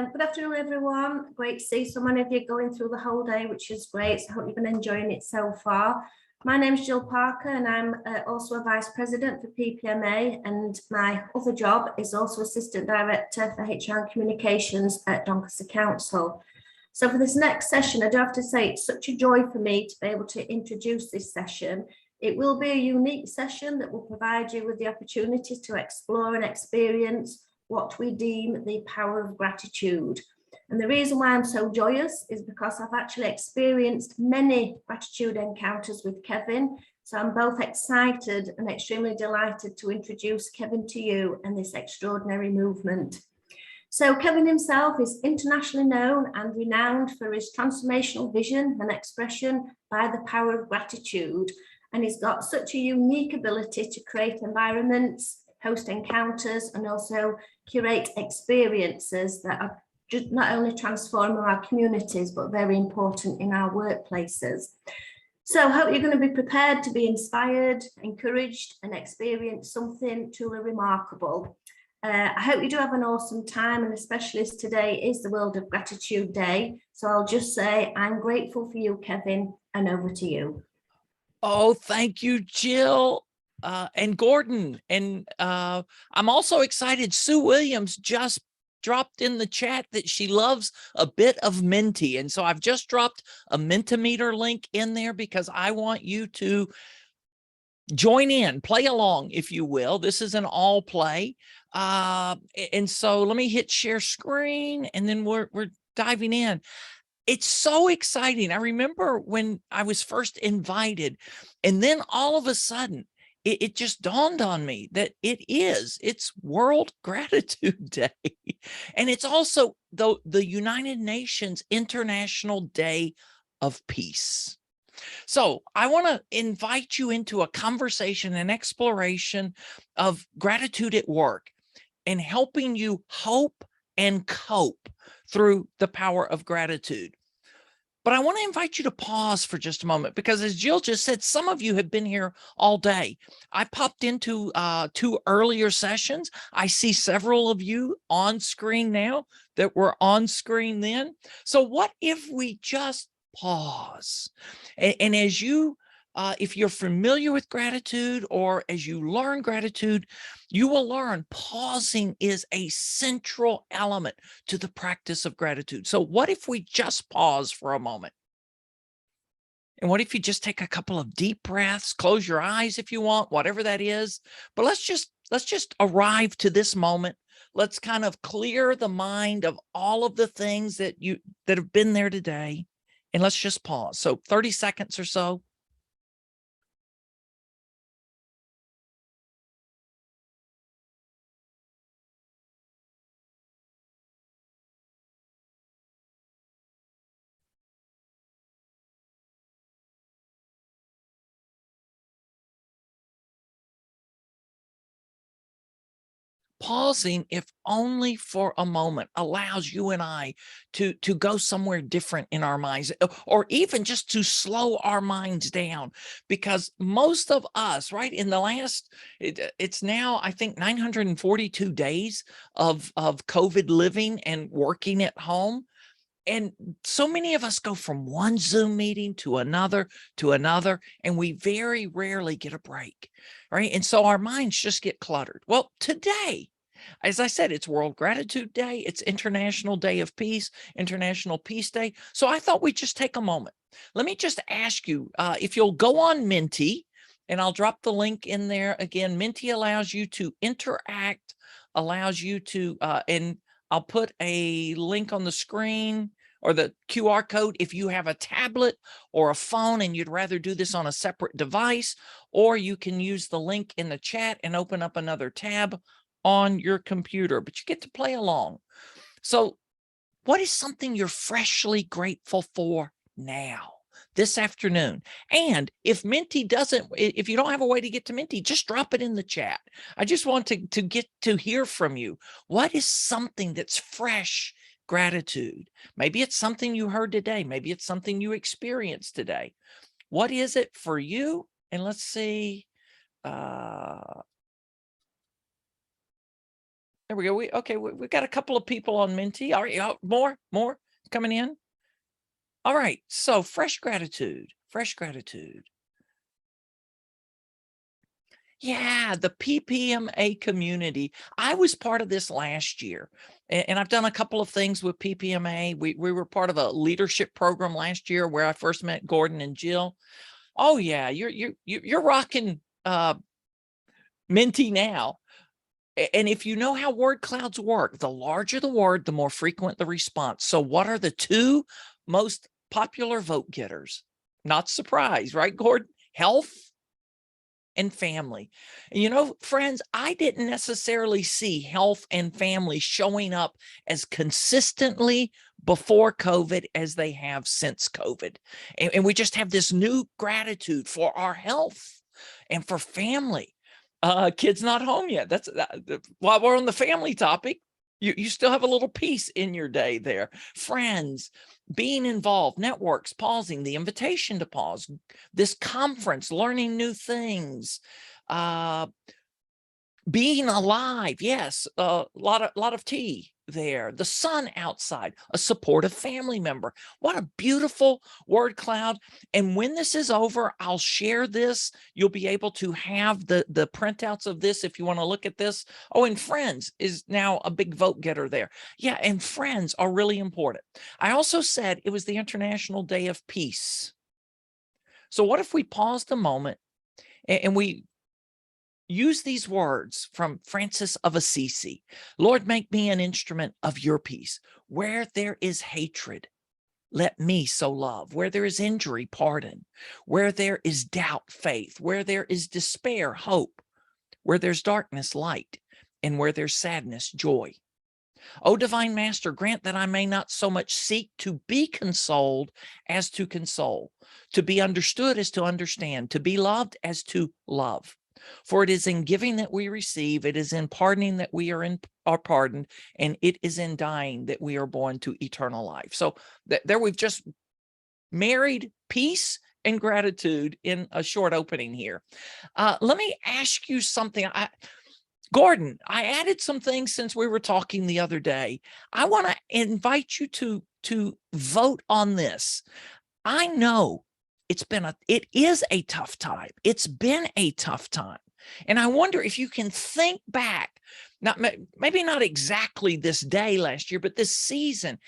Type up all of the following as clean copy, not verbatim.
Good afternoon, everyone. Great to see so many of you going through the whole day, which is great. So I hope you've been enjoying it so far. My name is Jill Parker, and I'm also a Vice President for PPMA, and my other job is also Assistant Director for HR and Communications at Doncaster Council. So for this next session, I do have to say it's such a joy for me to be able to introduce this session. It will be a unique session that will provide you with the opportunity to explore and experience what we deem the power of gratitude. And the reason why I'm so joyous is because I've actually experienced many gratitude encounters with Kevin. So I'm both excited and extremely delighted to introduce Kevin to you and this extraordinary movement. So Kevin himself is internationally known and renowned for his transformational vision and expression by the power of gratitude. And he's got such a unique ability to create environments, host encounters, and also curate experiences that are just not only transforming our communities, but very important in our workplaces. So I hope you're going to be prepared to be inspired, encouraged, and experience something truly remarkable. I hope you do have an awesome time, and especially as today is the World of Gratitude Day. So I'll just say I'm grateful for you, Kevin, and over to you. Oh, thank you, Jill. And Gordon, and I'm also excited. Sue Williams just dropped in the chat that she loves a bit of Menti, and so I've just dropped a Mentimeter link in there because I want you to join in, play along, if you will. This is an all play, and so let me hit share screen, and then we're diving in. It's so exciting. I remember when I was first invited, and then all of a sudden, it just dawned on me that it's World Gratitude Day. And it's also the United Nations International Day of Peace. So I want to invite you into a conversation and exploration of gratitude at work and helping you hope and cope through the power of gratitude. But I want to invite you to pause for just a moment, because as Jill just said, some of you have been here all day. I popped into 2 earlier sessions. I see several of you on screen now that were on screen then. So what if we just pause? And as you, if you're familiar with gratitude, or as you learn gratitude, you will learn pausing is a central element to the practice of gratitude. So what if we just pause for a moment? And what if you just take a couple of deep breaths, close your eyes if you want, whatever that is. But let's just arrive to this moment. Let's kind of clear the mind of all of the things that have been there today. And let's just pause. So 30 seconds or so. Pausing, if only for a moment, allows you and I to go somewhere different in our minds, or even just to slow our minds down. Because most of us, right, in the last, it's now, I think, 942 days of COVID living and working at home. And so many of us go from one Zoom meeting to another, and we very rarely get a break, right? And so our minds just get cluttered. Well, today, as I said, it's World Gratitude Day. It's International Day of Peace, International Peace Day. So I thought we'd just take a moment. Let me just ask you, if you'll go on Menti, and I'll drop the link in there. Again, Menti allows you to interact, allows you to, and I'll put a link on the screen, or the QR code if you have a tablet or a phone and you'd rather do this on a separate device, or you can use the link in the chat and open up another tab on your computer, but you get to play along. So what is something you're freshly grateful for now, this afternoon? And if Menti if you don't have a way to get to Menti, just drop it in the chat. I just want to get to hear from you. What is something that's fresh gratitude? Maybe it's something you heard today. Maybe it's something you experienced today. What is it for you? And let's see. There we go. We got a couple of people on Menti. All right, more coming in. All right, so fresh gratitude. Yeah, the PPMA community. I was part of this last year, and I've done a couple of things with PPMA. We were part of a leadership program last year where I first met Gordon and Jill. Oh yeah, you're rocking Menti now. And if you know how word clouds work, the larger the word, the more frequent the response. So what are the two most popular vote getters? Not surprised, right, Gordon? Health and family. And you know, friends, I didn't necessarily see health and family showing up as consistently before COVID as they have since COVID. And we just have this new gratitude for our health and for family. Kids not home yet. That's while we're on the family topic, you still have a little peace in your day there. Friends, being involved, networks, pausing, the invitation to pause, this conference, learning new things, being alive. Yes, a lot of tea there, the sun outside, a supportive family member. What a beautiful word cloud. And when this is over, I'll share this. You'll be able to have the printouts of this if you want to look at this. Oh, and friends is now a big vote getter there. Yeah, and friends are really important. I also said it was the International Day of Peace. So what if we paused a moment and we use these words from Francis of Assisi. Lord, make me an instrument of your peace. Where there is hatred, let me so love. Where there is injury, pardon. Where there is doubt, faith. Where there is despair, hope. Where there's darkness, light. And where there's sadness, joy. O divine master, grant that I may not so much seek to be consoled as to console, to be understood as to understand, to be loved as to love. For it is in giving that we receive, it is in pardoning that we are pardoned, and it is in dying that we are born to eternal life. So there we've just married peace and gratitude in a short opening here. Let me ask you something. Gordon, I added some things since we were talking the other day. I want to invite you to vote on this. I know it is a tough time. It's been a tough time. And I wonder if you can think back, maybe not exactly this day last year, but this season,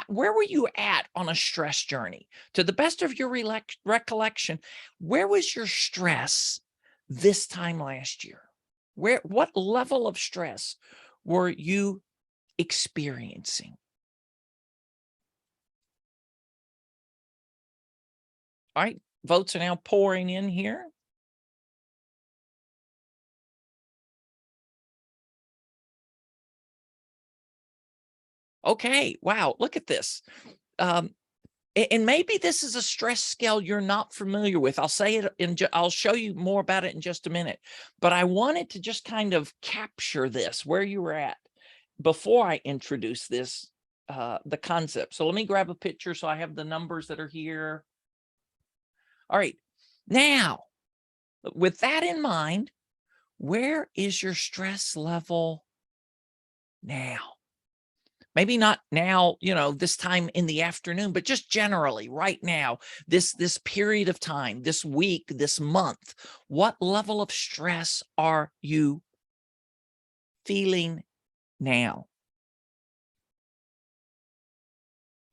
where were you at on a stress journey? To the best of your recollection, where was your stress this time last year? What level of stress were you experiencing? All right, votes are now pouring in here. Okay, wow, look at this. And maybe this is a stress scale you're not familiar with. I'll say it I'll show you more about it in just a minute. But I wanted to just kind of capture this, where you were at before I introduce this, the concept. So let me grab a picture so I have the numbers that are here. All right, now, with that in mind, where is your stress level now? Maybe not now, this time in the afternoon, but just generally right now, this period of time, this week, this month, what level of stress are you feeling now?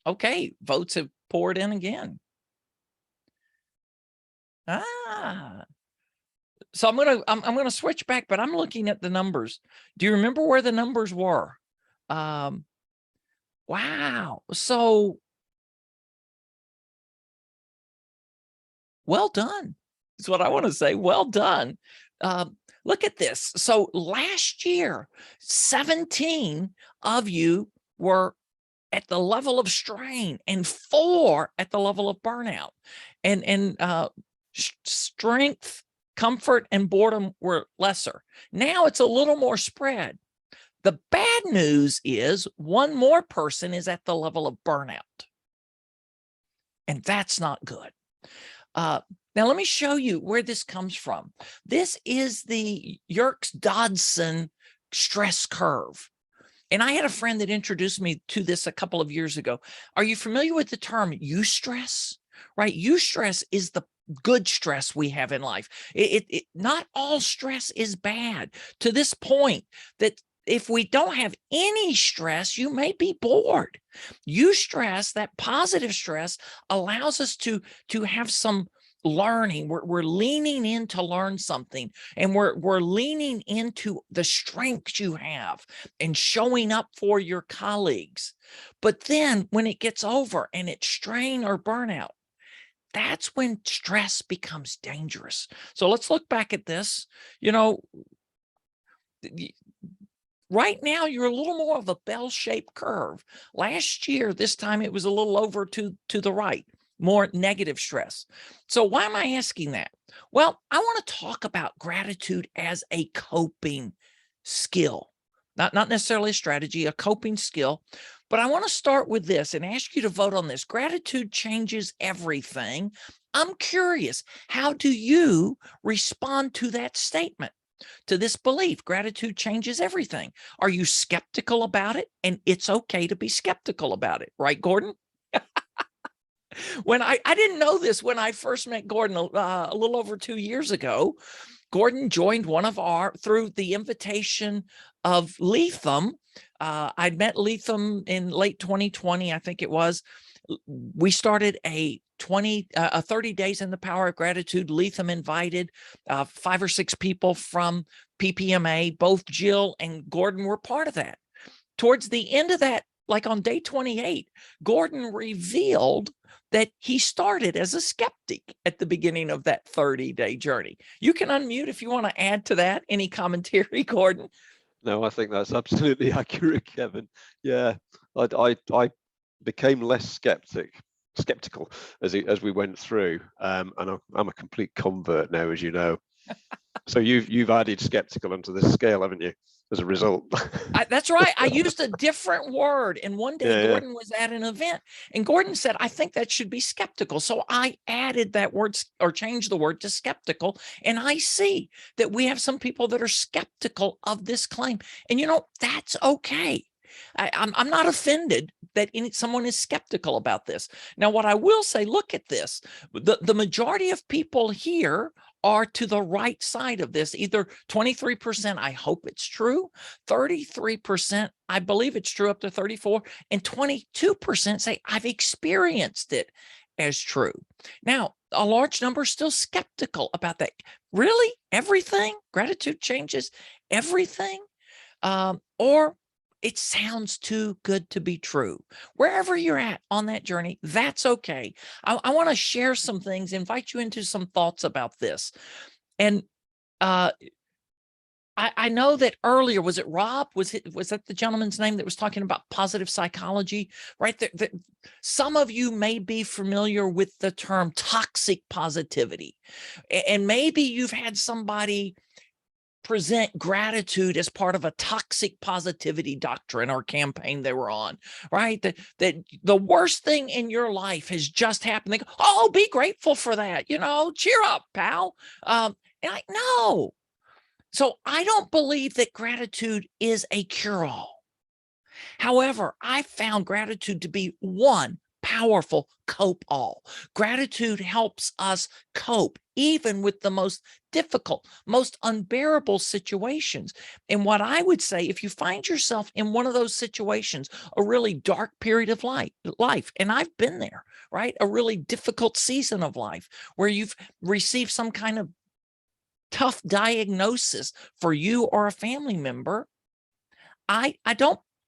Okay, votes have poured in again. So I'm gonna switch back, but I'm looking at the numbers. Do you remember where the numbers were? Wow. So well done. That's what I want to say. Well done. Look at this. So last year, 17 of you were at the level of strain and 4 at the level of burnout. And strength, comfort, and boredom were lesser. Now it's a little more spread. The bad news is one more person is at the level of burnout. And that's not good. Now, let me show you where this comes from. This is the Yerkes-Dodson stress curve. And I had a friend that introduced me to this a couple of years ago. Are you familiar with the term eustress? Right? Eustress is the good stress we have in life. Not all stress is bad, to this point that if we don't have any stress, you may be bored. Eustress, that positive stress, allows us to have some learning. We're leaning in to learn something, and we're leaning into the strengths you have and showing up for your colleagues. But then when it gets over and it's strain or burnout, that's when stress becomes dangerous. So let's look back at this. You know, right now you're a little more of a bell-shaped curve. Last year, this time it was a little over to the right, more negative stress. So why am I asking that? Well, I want to talk about gratitude as a coping skill, not necessarily a strategy, a coping skill. But I want to start with this and ask you to vote on this. Gratitude changes everything. I'm curious, how do you respond to that statement, to this belief? Gratitude changes everything. Are you skeptical about it? And it's okay to be skeptical about it, right, Gordon? When I didn't know this when I first met Gordon a little over 2 years ago. Gordon joined one of our, through the invitation of Lethem. I'd met Lethem in late 2020, I think it was. We started a 30 days in the power of gratitude. Lethem invited 5 or 6 people from PPMA. Both Jill and Gordon were part of that. Towards the end of that, like on day 28, Gordon revealed that he started as a skeptic at the beginning of that 30-day journey. You can unmute if you want to add to that. Any commentary, Gordon? No, I think that's absolutely accurate, Kevin. Yeah, I became less skeptical as we went through, and I'm a complete convert now, as you know. So you've added skeptical onto this scale, haven't you? As a result. That's right. I used a different word. And one day Gordon was at an event and Gordon said, I think that should be skeptical. So I added that word, or changed the word to skeptical. And I see that we have some people that are skeptical of this claim. And you know, that's okay. I'm not offended that someone is skeptical about this. Now, what I will say, look at this. The majority of people here are to the right side of this. Either 23%, I hope it's true, 33%, I believe it's true, up to 34, and 22% say I've experienced it as true. Now, a large number are still skeptical about that. Really? Everything? Gratitude changes everything? Or it sounds too good to be true. Wherever you're at on that journey, that's okay. I want to share some things, invite you into some thoughts about this. And I know that earlier, was it Rob? Was that the gentleman's name that was talking about positive psychology? Right there, some of you may be familiar with the term toxic positivity. And maybe you've had somebody present gratitude as part of a toxic positivity doctrine or campaign they were on, right? That the worst thing in your life has just happened. They go, oh, be grateful for that. You know, cheer up, pal. And I know. So I don't believe that gratitude is a cure-all. However, I found gratitude to be one powerful cope-all. Gratitude helps us cope even with the most difficult, most unbearable situations. And what I would say, if you find yourself in one of those situations, a really dark period of life, and I've been there, right? A really difficult season of life where you've received some kind of tough diagnosis for you or a family member.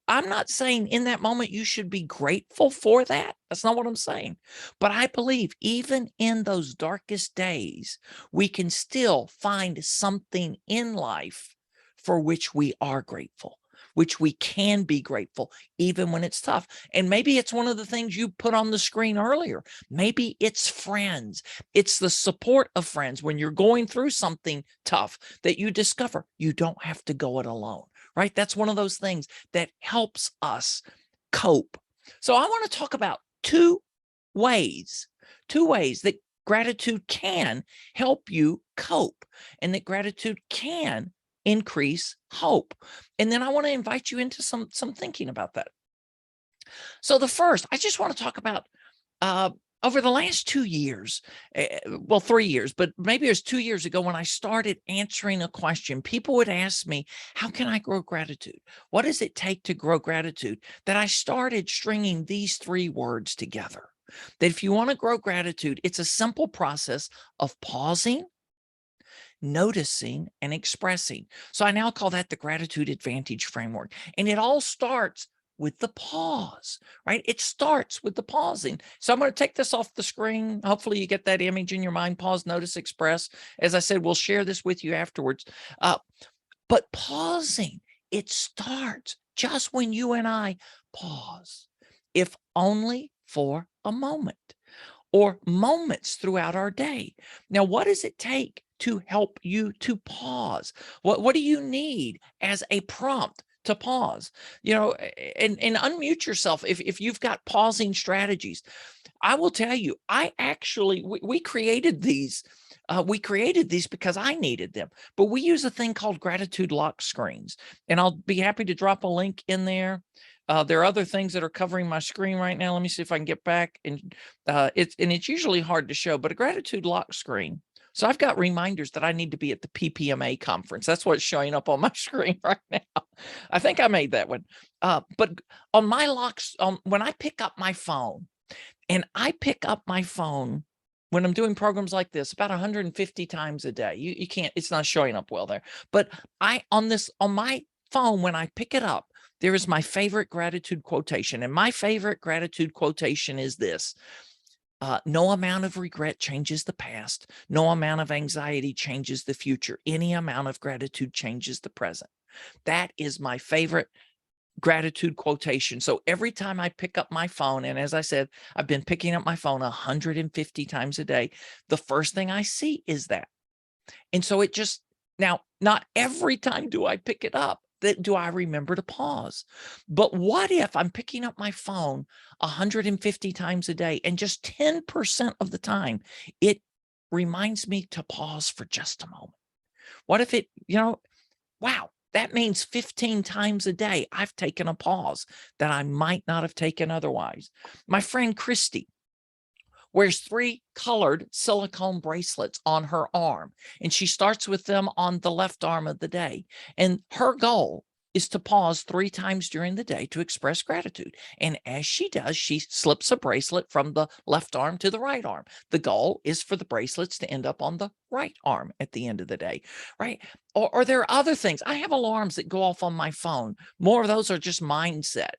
I'm not saying in that moment you should be grateful for that. That's not what I'm saying. But I believe even in those darkest days, we can still find something in life for which we are grateful, which we can be grateful even when it's tough. And maybe it's one of the things you put on the screen earlier. Maybe it's friends. It's the support of friends when you're going through something tough that you discover you don't have to go it alone. Right? That's one of those things that helps us cope. So I want to talk about two ways that gratitude can help you cope, and that gratitude can increase hope. And then I want to invite you into some thinking about that. So the first, I just want to talk about over the last 2 years, well, 3 years, but maybe it was 2 years ago when I started answering a question, people would ask me, how can I grow gratitude? What does it take to grow gratitude? That I started stringing these 3 words together. That if you want to grow gratitude, it's a simple process of pausing, noticing, and expressing. So I now call that the gratitude advantage framework. And it all starts with the pause, right? It starts with the pausing. So I'm going to take this off the screen. Hopefully you get that image in your mind. Pause, notice, express. As I said, we'll share this with you afterwards. But pausing, it starts just when you and I pause, if only for a moment or moments throughout our day. Now, what does it take to help you to pause? What do you need as a prompt to pause? You know, and unmute yourself if you've got pausing strategies. I will tell you, we created these. We created these because I needed them, but we use a thing called gratitude lock screens, and I'll be happy to drop a link in there. There are other things that are covering my screen right now. Let me see if I can get back, and it's usually hard to show, but a gratitude lock screen. So I've got reminders that I need to be at the PPMA conference. That's what's showing up on my screen right now. I think I made that one. But on my locks, when I pick up my phone, and I pick up my phone when I'm doing programs like this about 150 times a day. You can't, it's not showing up well there. But on my phone, when I pick it up, there is my favorite gratitude quotation. And my favorite gratitude quotation is this: no amount of regret changes the past. No amount of anxiety changes the future. Any amount of gratitude changes the present. That is my favorite gratitude quotation. So every time I pick up my phone, and as I said, I've been picking up my phone 150 times a day, the first thing I see is that. And so it just, now, not every time do I pick it up that do I remember to pause. But what if I'm picking up my phone 150 times a day and just 10% of the time it reminds me to pause for just a moment? What if it, wow, that means 15 times a day I've taken a pause that I might not have taken otherwise. My friend Christy wears 3 colored silicone bracelets on her arm, and she starts with them on the left arm of the day. And her goal is to pause 3 times during the day to express gratitude. And as she does, she slips a bracelet from the left arm to the right arm. The goal is for the bracelets to end up on the right arm at the end of the day, right? Or there are other things. I have alarms that go off on my phone. More of those are just mindset.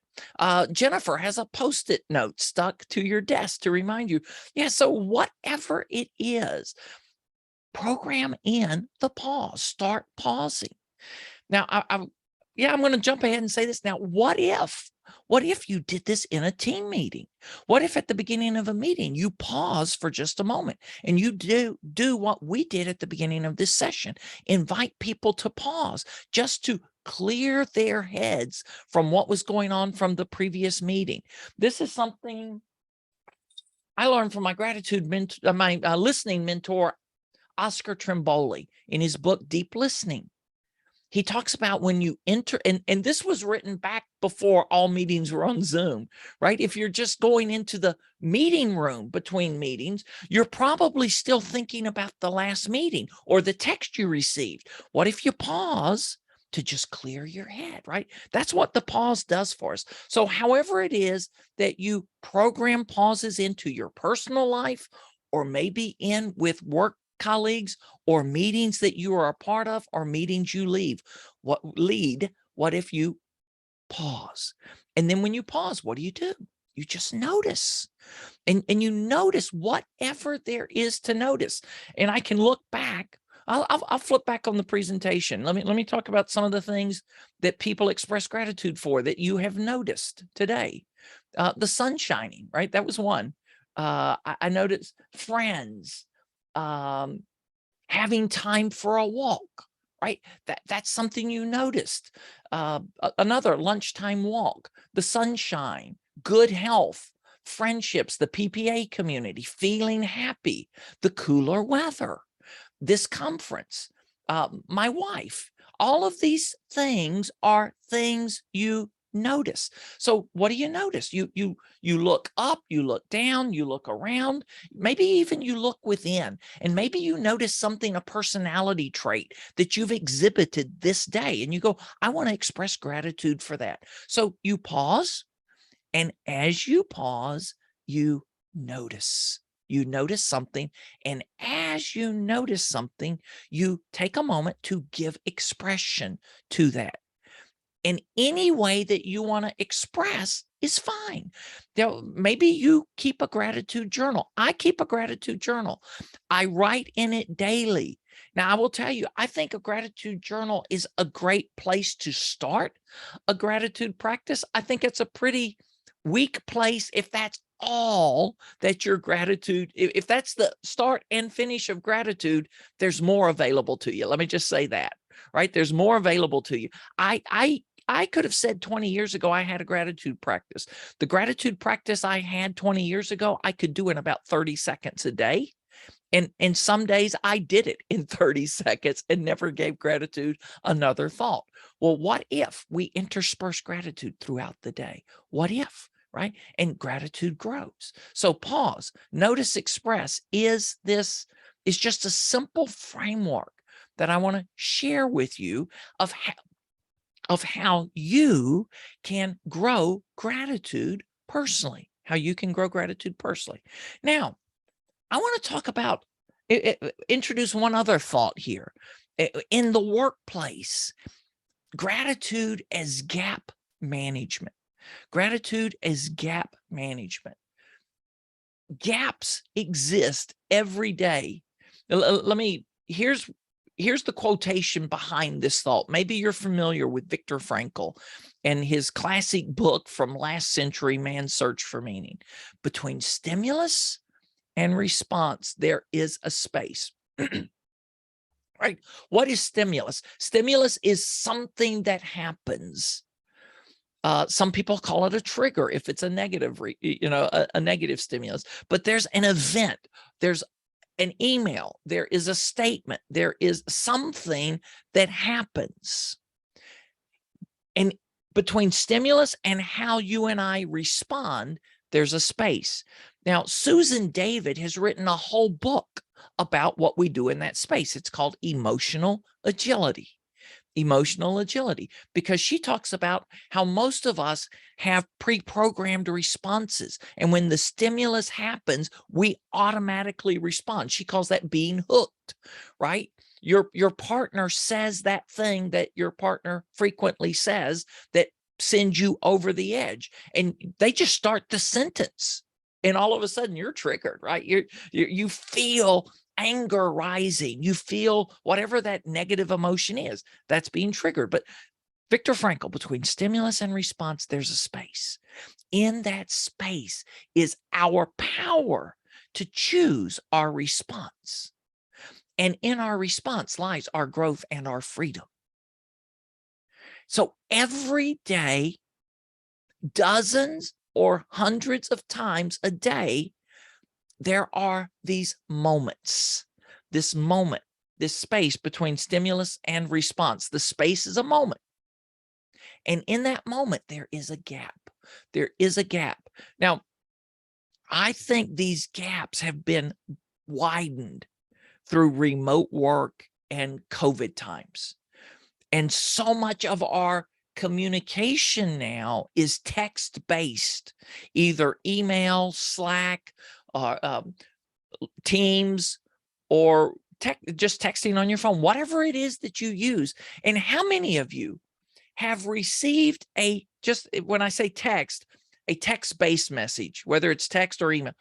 Jennifer has a Post-it note stuck to your desk to remind you. Yeah, so whatever it is, program in the pause. Start pausing. Now, I'm going to jump ahead and say this. Now, what if you did this in a team meeting? What if at the beginning of a meeting, you pause for just a moment and you do what we did at the beginning of this session, invite people to pause just to clear their heads from what was going on from the previous meeting. This is something I learned from my listening mentor, Oscar Trimboli, in his book, Deep Listening. He talks about when you enter, and this was written back before all meetings were on Zoom, right? If you're just going into the meeting room between meetings, you're probably still thinking about the last meeting or the text you received. What if you pause to just clear your head, right? That's what the pause does for us. So however it is that you program pauses into your personal life, or maybe in with work colleagues or meetings that you are a part of or meetings you lead, what if you pause? And then when you pause, what do? You just notice, and you notice whatever there is to notice. And I can look back. I'll flip back on the presentation. Let me talk about some of the things that people express gratitude for that you have noticed today. The sun shining, right? That was one. I noticed friends, having time for a walk, right? That's something you noticed. Another lunchtime walk, the sunshine, good health, friendships, the PPA community, feeling happy, the cooler weather, this conference, my wife, All of these things are things you notice. So what do you notice? You look up, you look down, you look around, maybe even you look within, and maybe you notice something, a personality trait that you've exhibited this day, and you go, I want to express gratitude for that. So you pause, and as you pause, you notice. You notice something, and as you notice something, you take a moment to give expression to that. And any way that you want to express is fine. Maybe you keep a gratitude journal. I keep a gratitude journal. I write in it daily. Now, I will tell you, I think a gratitude journal is a great place to start a gratitude practice. I think it's a pretty weak place if that's all that your gratitude, if that's the start and finish of gratitude, there's more available to you. Let me just say that, right? There's more available to you. I could have said 20 years ago, I had a gratitude practice. The gratitude practice I had 20 years ago, I could do in about 30 seconds a day. And some days I did it in 30 seconds and never gave gratitude another thought. Well, what if we intersperse gratitude throughout the day? What if, right? And gratitude grows. So pause, notice, express. Is just a simple framework that I want to share with you of how you can grow gratitude personally, how you can grow gratitude personally. Now, I want to talk about, introduce one other thought here. In the workplace, gratitude as gap management. Gratitude as gap management. Gaps exist every day. Here's the quotation behind this thought. Maybe you're familiar with Viktor Frankl and his classic book from last century, Man's Search for Meaning. Between stimulus and response, there is a space. Right? What is stimulus? Stimulus is something that happens. Some people call it a trigger if it's a negative, a negative stimulus. But there's an event. There's an email, there is a statement, there is something that happens. And between stimulus and how you and I respond, there's a space. Now, Susan David has written a whole book about what we do in that space. It's called Emotional Agility. Emotional agility, because she talks about how most of us have pre-programmed responses. And when the stimulus happens, we automatically respond. She calls that being hooked, right? Your partner says that thing that your partner frequently says that sends you over the edge. And they just start the sentence. And all of a sudden you're triggered, right? You feel anger rising, you feel whatever that negative emotion is, that's being triggered. But Viktor Frankl, between stimulus and response, there's a space. In that space is our power to choose our response. And in our response lies our growth and our freedom. So every day, dozens or hundreds of times a day, there are these moments, this space between stimulus and response. The space is a moment. And in that moment, there is a gap. There is a gap. Now, I think these gaps have been widened through remote work and COVID times. And so much of our communication now is text-based, either email, Slack, Teams, or just texting on your phone, whatever it is that you use. And how many of you have received when I say text, a text-based message, whether it's text or email,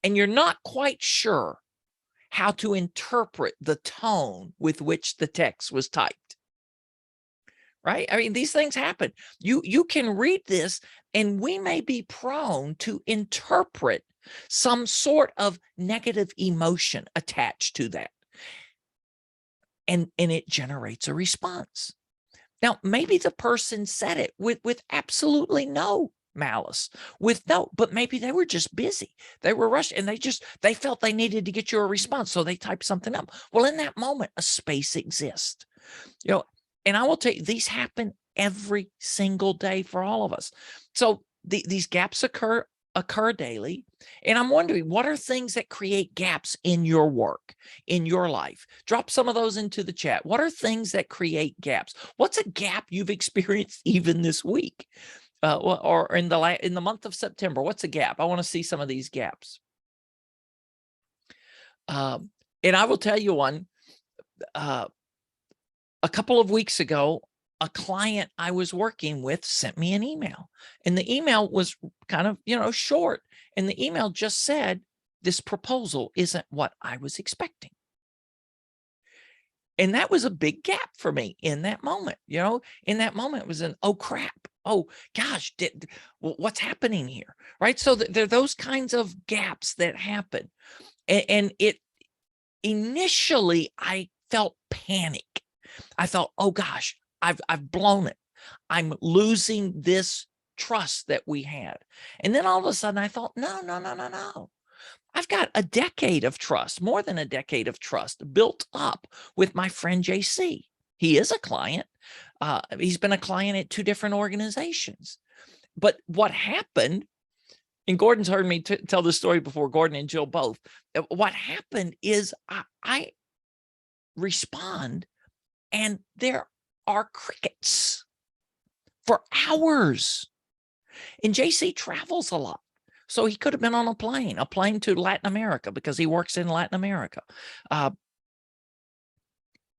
and you're not quite sure how to interpret the tone with which the text was typed? Right? I mean, these things happen. You can read this, and we may be prone to interpret some sort of negative emotion attached to that. And it generates a response. Now, maybe the person said it with absolutely no malice, but maybe they were just busy. They were rushed, and they felt they needed to get you a response, so they typed something up. Well, in that moment, a space exists. And I will tell you, these happen every single day for all of us. So these gaps occur daily. And I'm wondering, what are things that create gaps in your work, in your life? Drop some of those into the chat. What are things that create gaps? What's a gap you've experienced even this week? Or in the month of September? What's a gap? I want to see some of these gaps. And I will tell you one. A couple of weeks ago, a client I was working with sent me an email, and the email was kind of, short. And the email just said, this proposal isn't what I was expecting. And that was a big gap for me in that moment. In that moment, it was oh crap. Oh gosh, what's happening here? Right. So there are those kinds of gaps that happen. And it initially, I felt panic. I thought, oh gosh, I've blown it. I'm losing this trust that we had. And then all of a sudden I thought, no. I've got a decade of trust, more than a decade of trust built up with my friend JC. He is a client. He's been a client at 2 different organizations. But what happened, and Gordon's heard me tell this story before, Gordon and Jill both. What happened is I respond, and there are crickets for hours. And JC travels a lot. So he could have been on a plane to Latin America, because he works in Latin America. And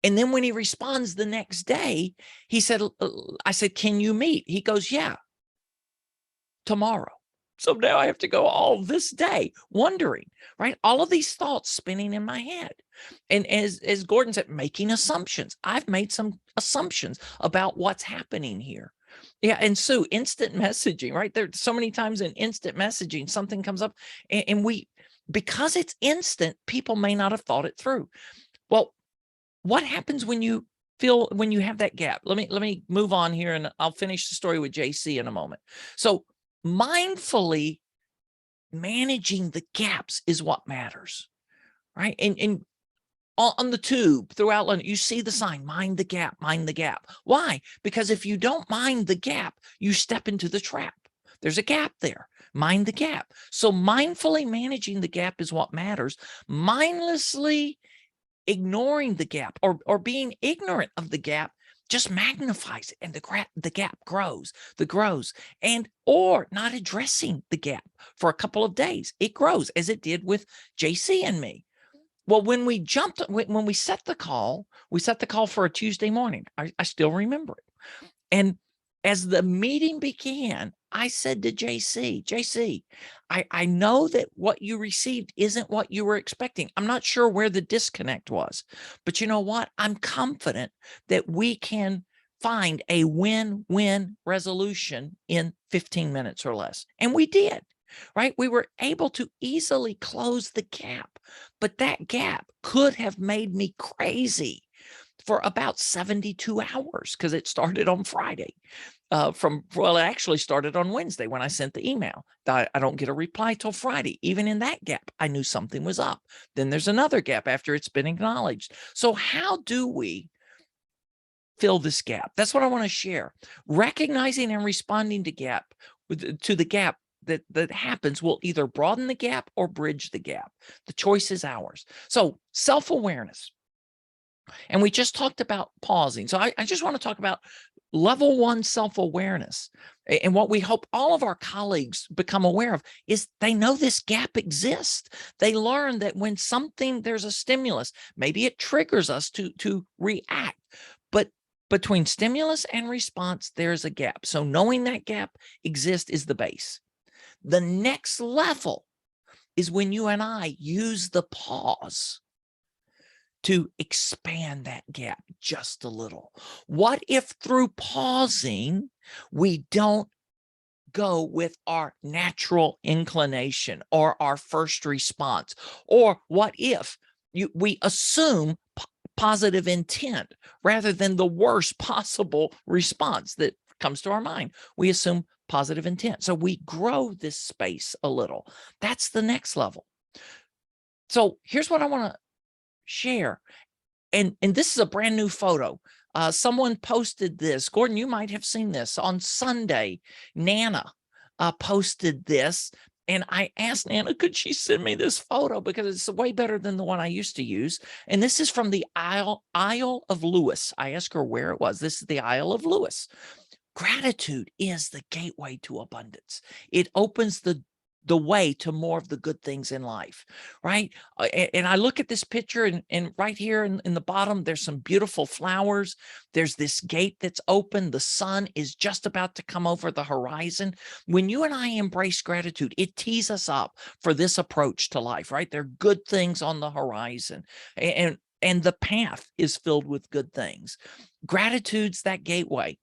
then when he responds the next day, I said, can you meet? He goes, yeah, tomorrow. So now I have to go all this day wondering, right? All of these thoughts spinning in my head. And as Gordon said, making assumptions. I've made some assumptions about what's happening here. Yeah. And Sue, instant messaging, right? There's so many times in instant messaging, something comes up and because it's instant, people may not have thought it through. Well, what happens when you have that gap? Let me move on here, and I'll finish the story with JC in a moment. So mindfully managing the gaps is what matters, right? And on the tube throughout London, you see the sign, mind the gap, mind the gap. Why? Because if you don't mind the gap, you step into the trap. There's a gap there. Mind the gap. So mindfully managing the gap is what matters. Mindlessly ignoring the gap or being ignorant of the gap just magnifies it, and the gap grows, or not addressing the gap for a couple of days. It grows, as it did with JC and me. Well, when we set the call for a Tuesday morning. I still remember it. And as the meeting began, I said to JC, I know that what you received isn't what you were expecting. I'm not sure where the disconnect was, but you know what? I'm confident that we can find a win-win resolution in 15 minutes or less. And we did, right? We were able to easily close the gap, but that gap could have made me crazy for about 72 hours, because it started on Friday. It actually started on Wednesday when I sent the email. I don't get a reply till Friday. Even in that gap, I knew something was up. Then there's another gap after it's been acknowledged. So how do we fill this gap? That's what I want to share. Recognizing and responding to the gap that happens will either broaden the gap or bridge the gap. The choice is ours. So self-awareness. And we just talked about pausing. So I just want to talk about level 1 self-awareness. And what we hope all of our colleagues become aware of is they know this gap exists. They learn that when there's a stimulus, maybe it triggers us to react. But between stimulus and response, there's a gap. So knowing that gap exists is the base. The next level is when you and I use the pause to expand that gap just a little. What if through pausing, we don't go with our natural inclination or our first response? Or what if we assume positive intent rather than the worst possible response that comes to our mind? We assume positive intent. So we grow this space a little. That's the next level. So here's what I want to share. And this is a brand new photo. Someone posted this. Gordon, you might have seen this on Sunday. Nana posted this. And I asked Nana, could she send me this photo because it's way better than the one I used to use. And this is from the Isle of Lewis. I asked her where it was. This is the Isle of Lewis. Gratitude is the gateway to abundance. It opens the way to more of the good things in life, right? And I look at this picture and right here in the bottom, there's some beautiful flowers. There's this gate that's open. The sun is just about to come over the horizon. When you and I embrace gratitude, it tees us up for this approach to life, right? There are good things on the horizon, and the path is filled with good things. Gratitude's that gateway.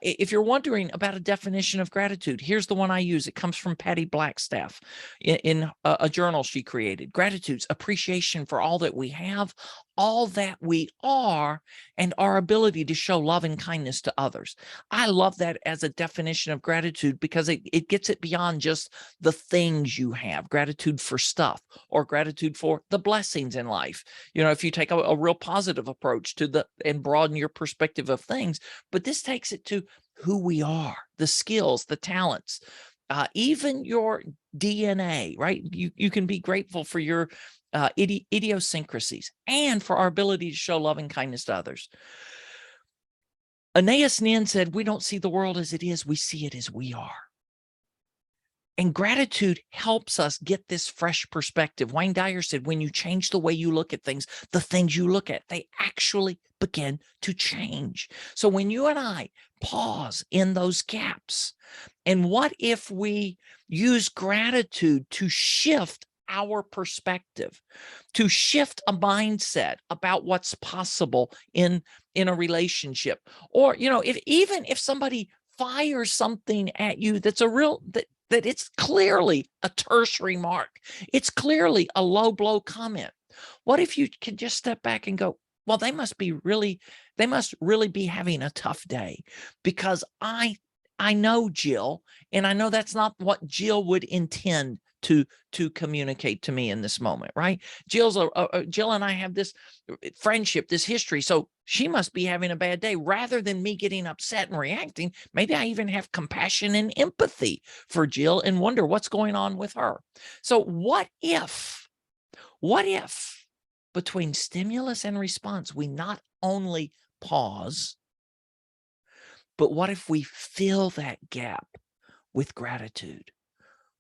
If you're wondering about a definition of gratitude, here's the one I use. It comes from Patty Blackstaff in a journal she created. Gratitude's appreciation for all that we have, all that we are, and our ability to show love and kindness to others. I love that as a definition of gratitude because it gets it beyond just the things you have. Gratitude for stuff or gratitude for the blessings in life. You know, if you take a real positive approach to and broaden your perspective of things, but this takes it to who we are, the skills, the talents, even your DNA, right? You can be grateful for your idiosyncrasies and for our ability to show love and kindness to others. Aeneas Nin said, we don't see the world as it is, we see it as we are. And gratitude helps us get this fresh perspective. Wayne Dyer said, when you change the way you look at things, the things you look at, they actually begin to change. So when you and I pause in those gaps, and what if we use gratitude to shift our perspective, to shift a mindset about what's possible in a relationship, or, you know, even if somebody fires something at you that's that it's clearly a terse remark, it's clearly a low blow comment. What if you can just step back and go, well, they must really be having a tough day, because I know Jill, and I know that's not what Jill would intend to communicate to me in this moment, right? Jill and I have this friendship, this history, so she must be having a bad day. Rather than me getting upset and reacting, maybe I even have compassion and empathy for Jill and wonder what's going on with her. So what if between stimulus and response, we not only pause, but what if we fill that gap with gratitude?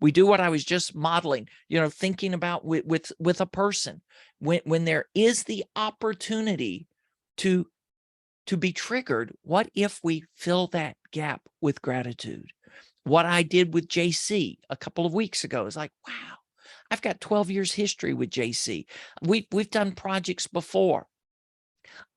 We do what I was just modeling, you know, thinking about with a person. When there is the opportunity to be triggered, what if we fill that gap with gratitude? What I did with JC a couple of weeks ago is like, wow, I've got 12 years history with JC. We've done projects before.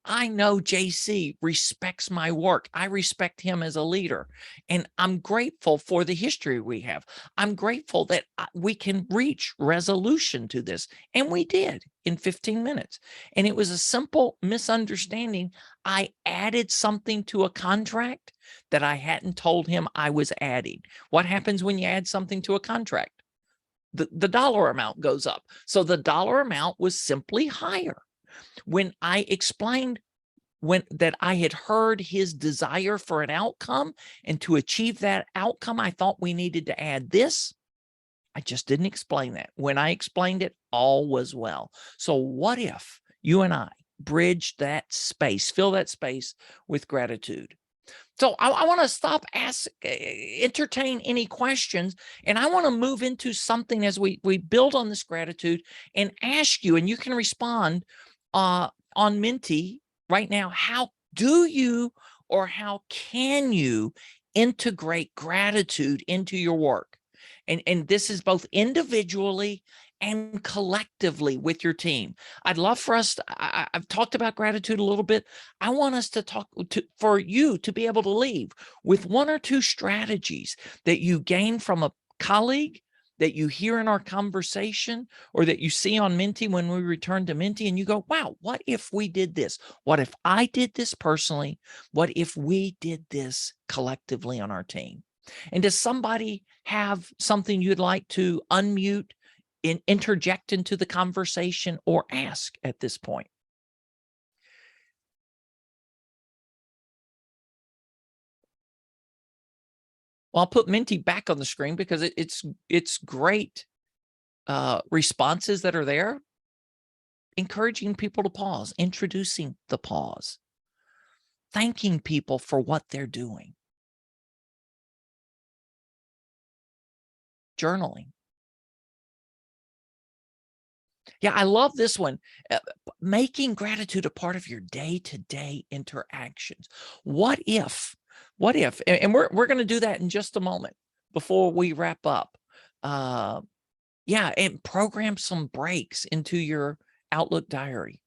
I know JC respects my work. I respect him as a leader, and I'm grateful for the history we have. I'm grateful that we can reach resolution to this, and we did in 15 minutes. And it was a simple misunderstanding. I added something to a contract that I hadn't told him I was adding. What happens when you add something to a contract? The dollar amount goes up. So the dollar amount was simply higher. When I explained that I had heard his desire for an outcome, and to achieve that outcome, I thought we needed to add this, I just didn't explain that. When I explained it, all was well. So what if you and I bridge that space, fill that space with gratitude? So I want to stop, entertain any questions, and I want to move into something as we build on this gratitude and ask you, and you can respond on Menti right now. How do you, or how can you integrate gratitude into your work? And this is both individually and collectively with your team. I'd love for us to, I've talked about gratitude a little bit. I want us to for you to be able to leave with one or two strategies that you gain from a colleague, that you hear in our conversation, or that you see on Menti when we return to Menti, and you go, wow, what if we did this? What if I did this personally? What if we did this collectively on our team? And does somebody have something you'd like to unmute and interject into the conversation or ask at this point? Well, I'll put Minty back on the screen because it's great responses that are there, encouraging people to pause, introducing the pause, thanking people for what they're doing, journaling. Yeah, I love this one. Making gratitude a part of your day-to-day interactions. What if, and we're going to do that in just a moment before we wrap up. Yeah, and program some breaks into your Outlook diary.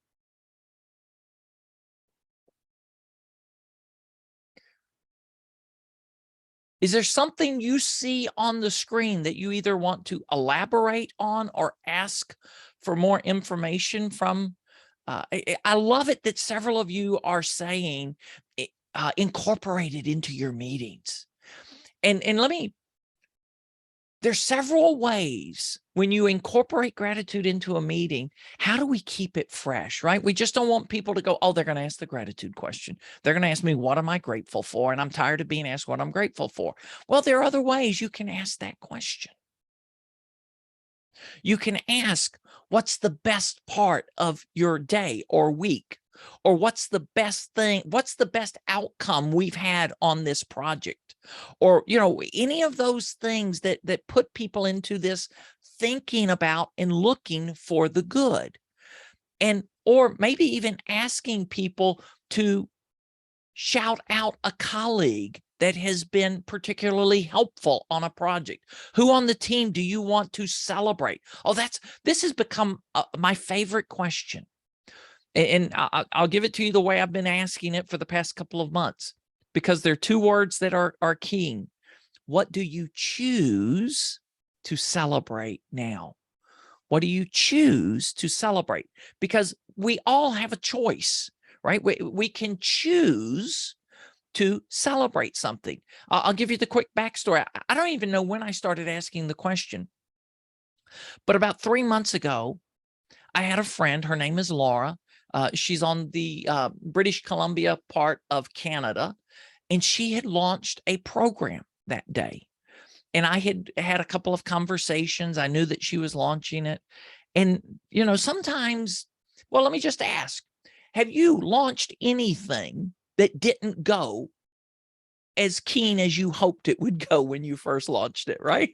Is there something you see on the screen that you either want to elaborate on or ask for more information from? I love it that several of you are saying incorporate it into your meetings. And there's several ways when you incorporate gratitude into a meeting. How do we keep it fresh, right? We just don't want people to go, oh, they're going to ask the gratitude question. They're going to ask me, what am I grateful for? And I'm tired of being asked what I'm grateful for. Well, there are other ways you can ask that question. You can ask, what's the best part of your day or week? Or what's the best thing? What's the best outcome we've had on this project? Or, you know, any of those things that put people into this thinking about and looking for the good. And, or maybe even asking people to shout out a colleague that has been particularly helpful on a project. Who on the team do you want to celebrate? Oh, this has become my favorite question. And I'll give it to you the way I've been asking it for the past couple of months, because there are two words that are keying. What do you choose to celebrate now? What do you choose to celebrate? Because we all have a choice, right? We can choose to celebrate something. I'll give you the quick backstory. I don't even know when I started asking the question, but about 3 months ago, I had a friend. Her name is Laura. She's on the British Columbia part of Canada, and she had launched a program that day. And I had had a couple of conversations. I knew that she was launching it. And, you know, sometimes, well, let me just ask, have you launched anything that didn't go as keen as you hoped it would go when you first launched it, right?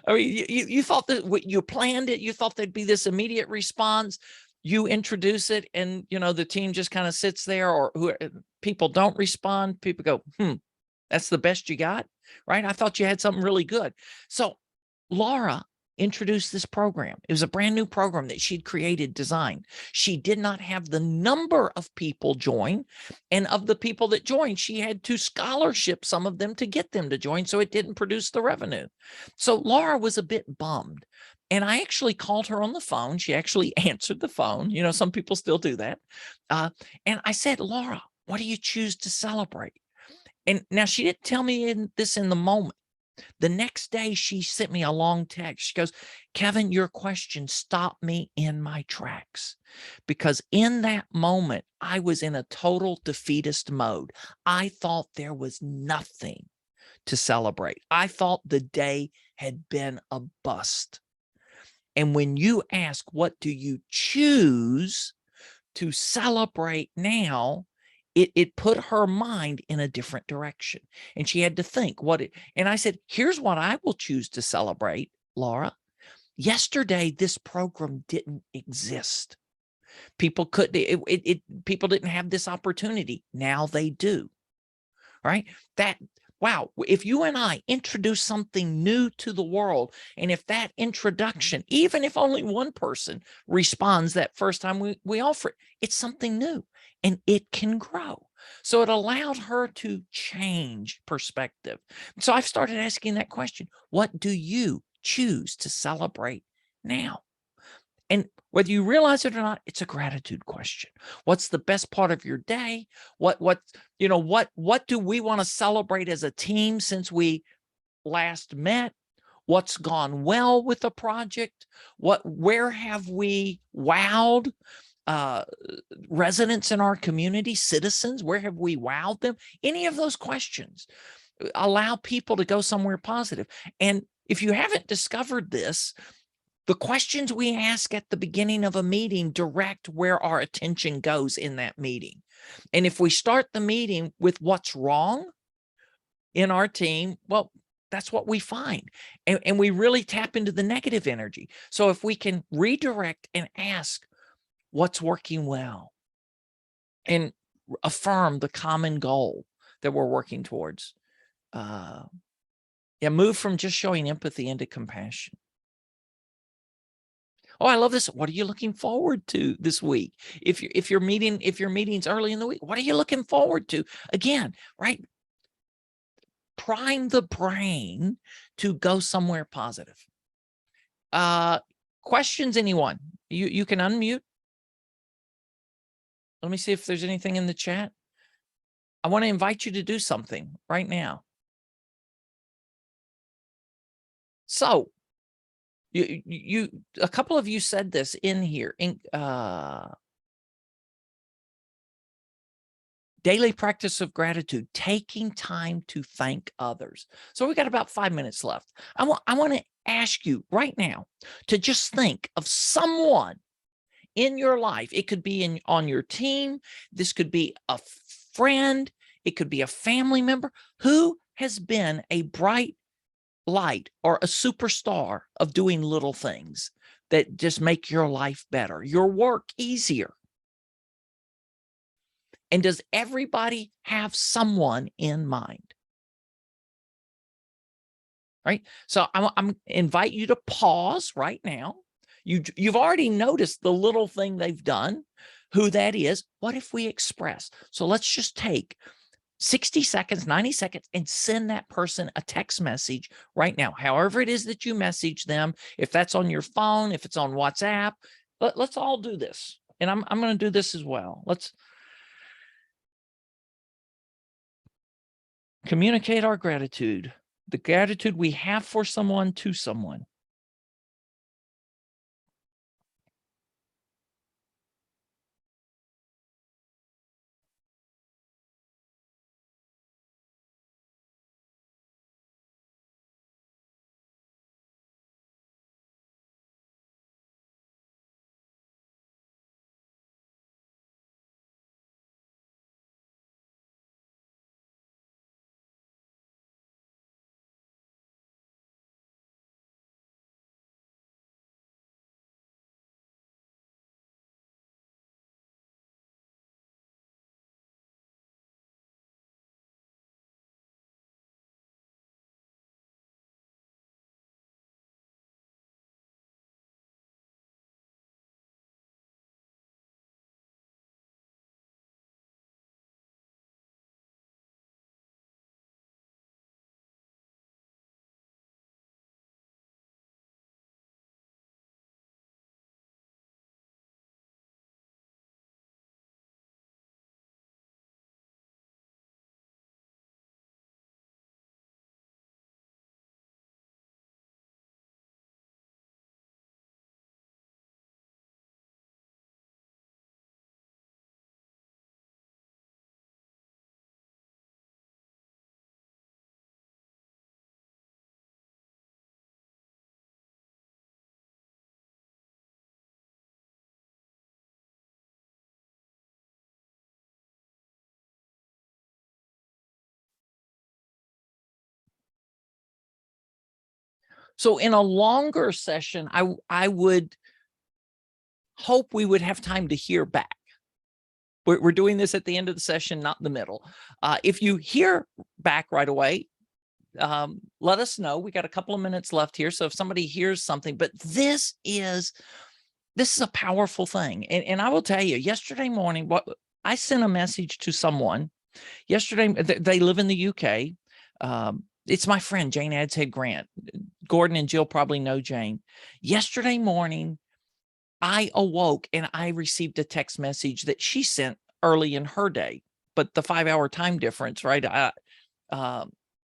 I mean, you thought that you planned it, you thought there'd be this immediate response, you introduce it, and, you know, the team just kind of sits there, or people don't respond. People go, that's the best you got, right? I thought you had something really good. So Laura introduced this program. It was a brand new program that she'd created, designed. She did not have the number of people join. And of the people that joined, she had to scholarship some of them to get them to join. So it didn't produce the revenue. So Laura was a bit bummed. And I actually called her on the phone. She actually answered the phone. You know, some people still do that. And I said, Laura, what do you choose to celebrate? And now she didn't tell me this in the moment. The next day, she sent me a long text. She goes, Kevin, your question stopped me in my tracks, because in that moment, I was in a total defeatist mode. I thought there was nothing to celebrate. I thought the day had been a bust. And when you ask, what do you choose to celebrate now? It put her mind in a different direction, and she had to think and I said, here's what I will choose to celebrate, Laura. Yesterday, this program didn't exist. People people didn't have this opportunity. Now they do, right? Wow, if you and I introduce something new to the world, and if that introduction, even if only one person responds that first time we offer it, it's something new and it can grow. So it allowed her to change perspective. So I've started asking that question, what do you choose to celebrate now? And whether you realize it or not, it's a gratitude question. What's the best part of your day? What do we want to celebrate as a team since we last met? What's gone well with the project? Where have we wowed residents in our community, citizens? Where have we wowed them? Any of those questions. Allow people to go somewhere positive. And if you haven't discovered this, the questions we ask at the beginning of a meeting direct where our attention goes in that meeting. And if we start the meeting with what's wrong in our team, well, that's what we find. And we really tap into the negative energy. So if we can redirect and ask what's working well and affirm the common goal that we're working towards, move from just showing empathy into compassion. Oh, I love this. What are you looking forward to this week? If your meeting's early in the week, what are you looking forward to? Again, right? Prime the brain to go somewhere positive. Questions, anyone? You can unmute. Let me see if there's anything in the chat. I want to invite you to do something right now. So a couple of you said this in here. Daily practice of gratitude, taking time to thank others. So we got about 5 minutes left. I want to ask you right now to just think of someone in your life. It could be on your team. This could be a friend. It could be a family member who has been a bright light or a superstar of doing little things that just make your life better, your work easier. And does everybody have someone in mind? Right? So I'm invite you to pause right now. You've already noticed the little thing they've done, who that is. What if we express? So let's just take 60 seconds, 90 seconds, and send that person a text message right now. However it is that you message them, if that's on your phone, if it's on WhatsApp, let's all do this. And I'm going to do this as well. Let's communicate our gratitude, the gratitude we have for someone to someone. So in a longer session, I would hope we would have time to hear back. We're doing this at the end of the session, not in the middle. If you hear back right away, let us know. We got a couple of minutes left here. So if somebody hears something, but this is a powerful thing. And I will tell you, yesterday morning, I sent a message to someone yesterday. They live in the UK. It's my friend, Jane Adshead Grant. Gordon and Jill probably know Jane. Yesterday morning, I awoke and I received a text message that she sent early in her day, but the 5-hour time difference, right?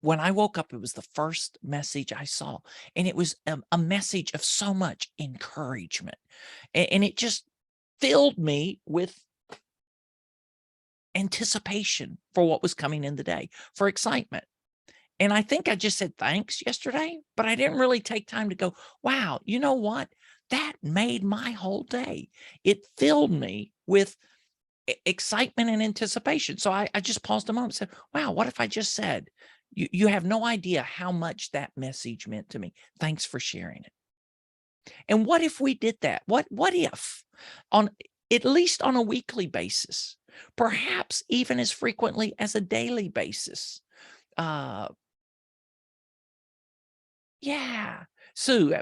When I woke up, it was the first message I saw, and it was a message of so much encouragement, and it just filled me with anticipation for what was coming in the day, for excitement. And I think I just said thanks yesterday, but I didn't really take time to go, wow, you know what? That made my whole day. It filled me with excitement and anticipation. So I just paused a moment and said, wow, what if I just said, you have no idea how much that message meant to me. Thanks for sharing it. And what if we did that? What if on at least on a weekly basis, perhaps even as frequently as a daily basis? Yeah. Sue,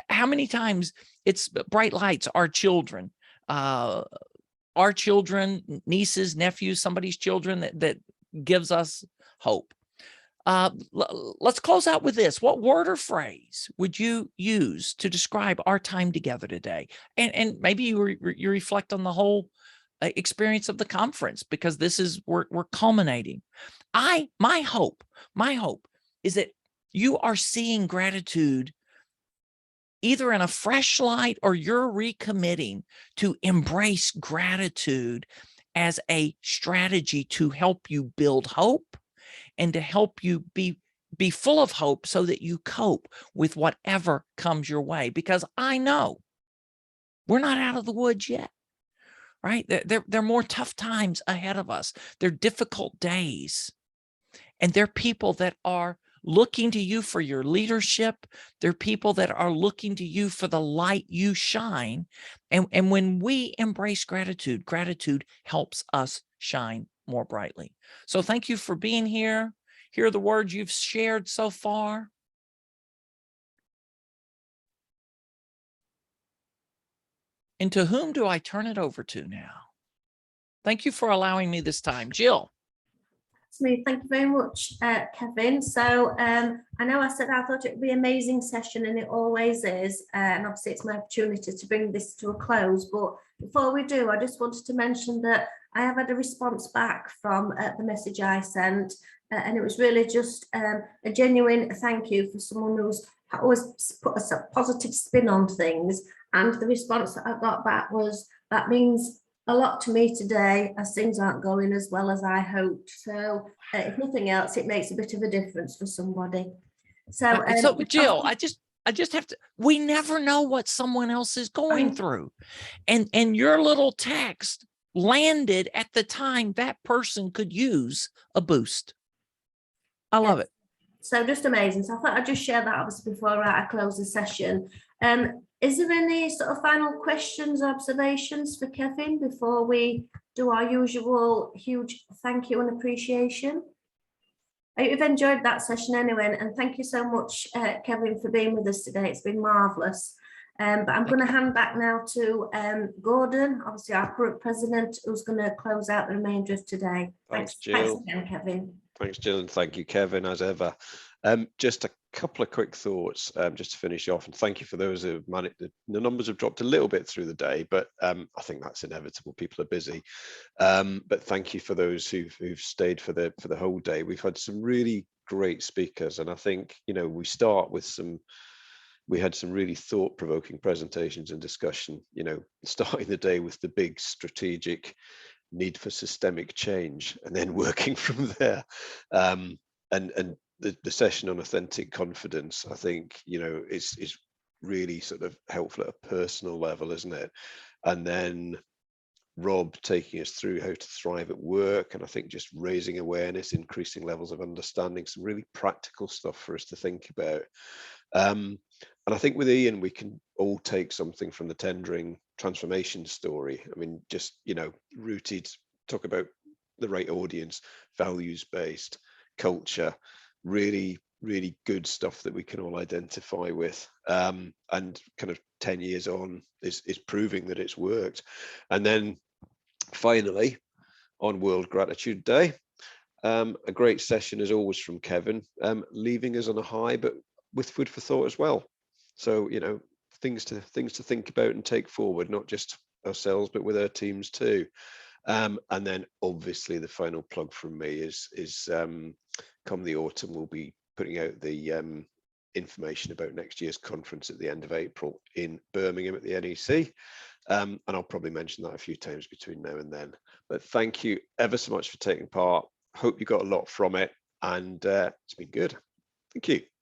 how many times it's bright lights, our children, nieces, nephews, somebody's children that gives us hope. Let's close out with this. What word or phrase would you use to describe our time together today? And maybe you reflect on the whole experience of the conference, because this is we're culminating. My hope is that you are seeing gratitude either in a fresh light, or you're recommitting to embrace gratitude as a strategy to help you build hope and to help you be full of hope so that you cope with whatever comes your way. Because I know we're not out of the woods yet, right? There are more tough times ahead of us. They're difficult days. And they're people that are looking to you for your leadership. They're people that are looking to you for the light you shine. And when we embrace gratitude, gratitude helps us shine more brightly. So thank you for being here. Here are the words you've shared so far. And to whom do I turn it over to now? Thank you for allowing me this time. Jill. Me. Thank you very much, Kevin. So I know I said I thought it would be an amazing session, and it always is. And obviously it's my opportunity to bring this to a close. But before we do, I just wanted to mention that I have had a response back from the message I sent. And it was really just a genuine thank you for someone who's always put a positive spin on things. And the response that I got back was, that means a lot to me today, as things aren't going as well as I hoped. So if nothing else, it makes a bit of a difference for somebody. So, so Jill, I just have to, we never know what someone else is going through. And your little text landed at the time that person could use a boost. I love it. So just amazing. So I thought I'd just share that obviously before I close the session. Is there any sort of final questions or observations for Kevin before we do our usual huge thank you and appreciation? I hope you've enjoyed that session anyway, and thank you so much, Kevin, for being with us today. It's been marvellous. But I'm going to hand back now to Gordon, obviously our current president, who's going to close out the remainder of today. Thanks, Jill. Thanks again, Kevin. Thanks, Jill, and thank you, Kevin, as ever. Just a couple of quick thoughts just to finish off, and thank you for those who have managed. The numbers have dropped a little bit through the day, but I think that's inevitable. People are busy, but thank you for those who've stayed for the whole day. We've had some really great speakers, and I think we had some really thought-provoking presentations and discussion, starting the day with the big strategic need for systemic change, and then working from there. And the session on authentic confidence, I think, is really sort of helpful at a personal level, isn't it? And then Rob taking us through how to thrive at work, and I think just raising awareness, increasing levels of understanding, some really practical stuff for us to think about. And I think with Ian, we can all take something from the tendering transformation story. I mean, just, rooted, talk about the right audience, values-based culture, really, really good stuff that we can all identify with. And kind of 10 years on is proving that it's worked. And then finally, on World Gratitude Day, a great session as always from Kevin, leaving us on a high, but with food for thought as well. So, things to think about and take forward, not just ourselves, but with our teams too. And then obviously the final plug from me is come the autumn, we'll be putting out the information about next year's conference at the end of April in Birmingham at the NEC. And I'll probably mention that a few times between now and then. But thank you ever so much for taking part. Hope you got a lot from it. and it's been good. Thank you.